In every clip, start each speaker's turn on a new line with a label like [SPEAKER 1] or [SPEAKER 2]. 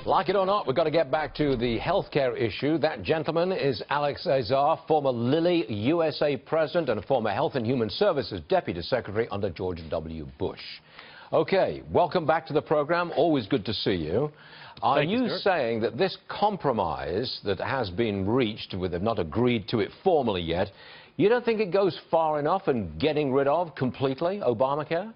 [SPEAKER 1] Like it or not, we've got to get back to the healthcare issue. That gentleman is Azar, former Lilly USA President and a former Health and Human Services Deputy Secretary under George W. Bush. Okay, welcome back to the program. Always good to see you. Are you saying that this compromise that has been reached, with them not agreed to it formally yet, you don't think it goes far enough in getting rid of completely Obamacare?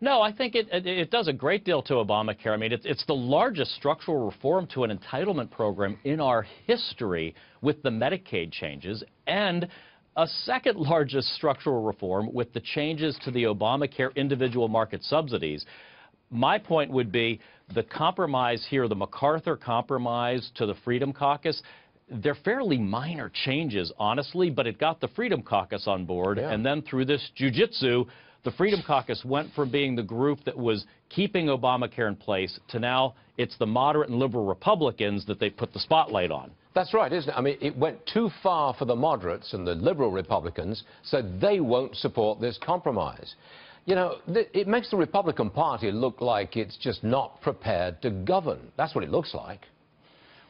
[SPEAKER 2] No, I think it does a great deal to Obamacare. I mean, it's the largest structural reform to an entitlement program in our history with the Medicaid changes, and a second largest structural reform with the changes to the Obamacare individual market subsidies. My point would be the compromise here, the MacArthur compromise to the Freedom Caucus, they're fairly minor changes, honestly, but it got the Freedom Caucus on board, and then through this jujitsu, the Freedom Caucus went from being the group that was keeping Obamacare in place to now it's the moderate and liberal Republicans that they put the spotlight on.
[SPEAKER 1] That's right, isn't it? I mean, it went too far for the moderates and the liberal Republicans, so they won't support this compromise. You know, it makes the Republican Party look like it's just not prepared to govern. That's what it looks like.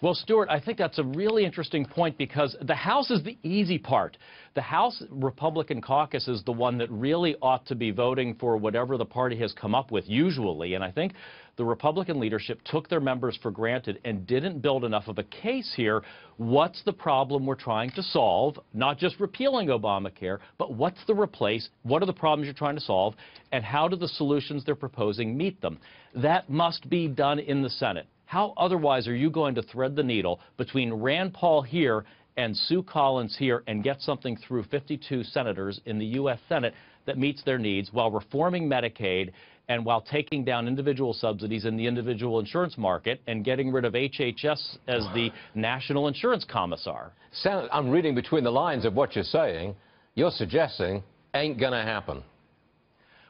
[SPEAKER 2] Well, Stuart, I think that's a really interesting point because the House is the easy part. The House Republican caucus is the one that really ought to be voting for whatever the party has come up with usually, and I think the Republican leadership took their members for granted and didn't build enough of a case here. What's the problem we're trying to solve? Not just repealing Obamacare, but what's the replace? What are the problems you're trying to solve? And how do the solutions they're proposing meet them? That must be done in the Senate. How otherwise are you going to thread the needle between Rand Paul here and Sue Collins here and get something through 52 senators in the U.S. Senate that meets their needs while reforming Medicaid and while taking down individual subsidies in the individual insurance market and getting rid of HHS as the national insurance commissar?
[SPEAKER 1] I'm reading between the lines of what you're saying. You're suggesting ain't going to happen.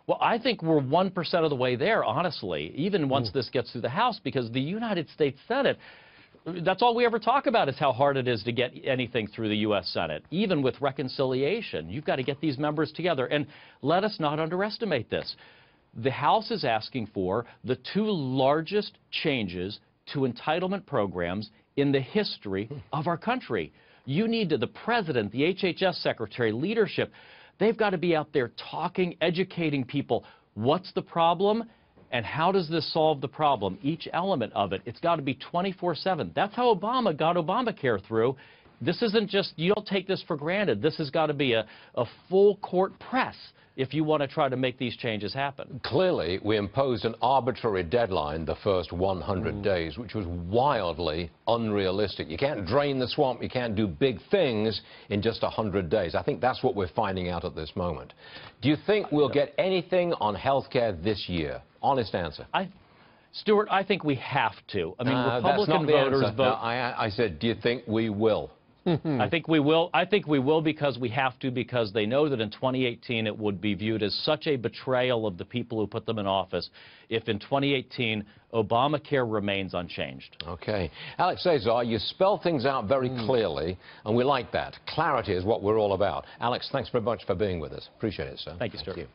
[SPEAKER 2] Well, I think we're 1% of the way there, honestly, even once this gets through the House, because the United States Senate, that's all we ever talk about is how hard it is to get anything through the U.S. Senate. Even with reconciliation, you've got to get these members together. And let us not underestimate this. The House is asking for the two largest changes to entitlement programs in the history of our country. You need the President, the HHS Secretary, leadership. They've got to be out there talking, educating people. What's the problem and how does this solve the problem? Each element of it. It's got to be 24/7. That's how Obama got Obamacare through. This isn't just, you don't take this for granted. This has got to be a full court press if you want to try to make these changes happen.
[SPEAKER 1] Clearly, we imposed an arbitrary deadline the first 100 days, which was wildly unrealistic. You can't drain the swamp, you can't do big things in just 100 days. I think that's what we're finding out at this moment. Do you think we'll get anything on health care this year? Honest answer.
[SPEAKER 2] Stuart, I think we have to. I mean, Republican voters vote.
[SPEAKER 1] No, I said, do you think we will?
[SPEAKER 2] I think we will. I think we will because we have to, because they know that in 2018 it would be viewed as such a betrayal of the people who put them in office if in 2018 Obamacare remains unchanged.
[SPEAKER 1] Okay. Alex Azar, you spell things out very clearly, and we like that. Clarity is what we're all about. Alex, thanks very much for being with us. Appreciate it, sir.
[SPEAKER 2] Thank you, Stuart.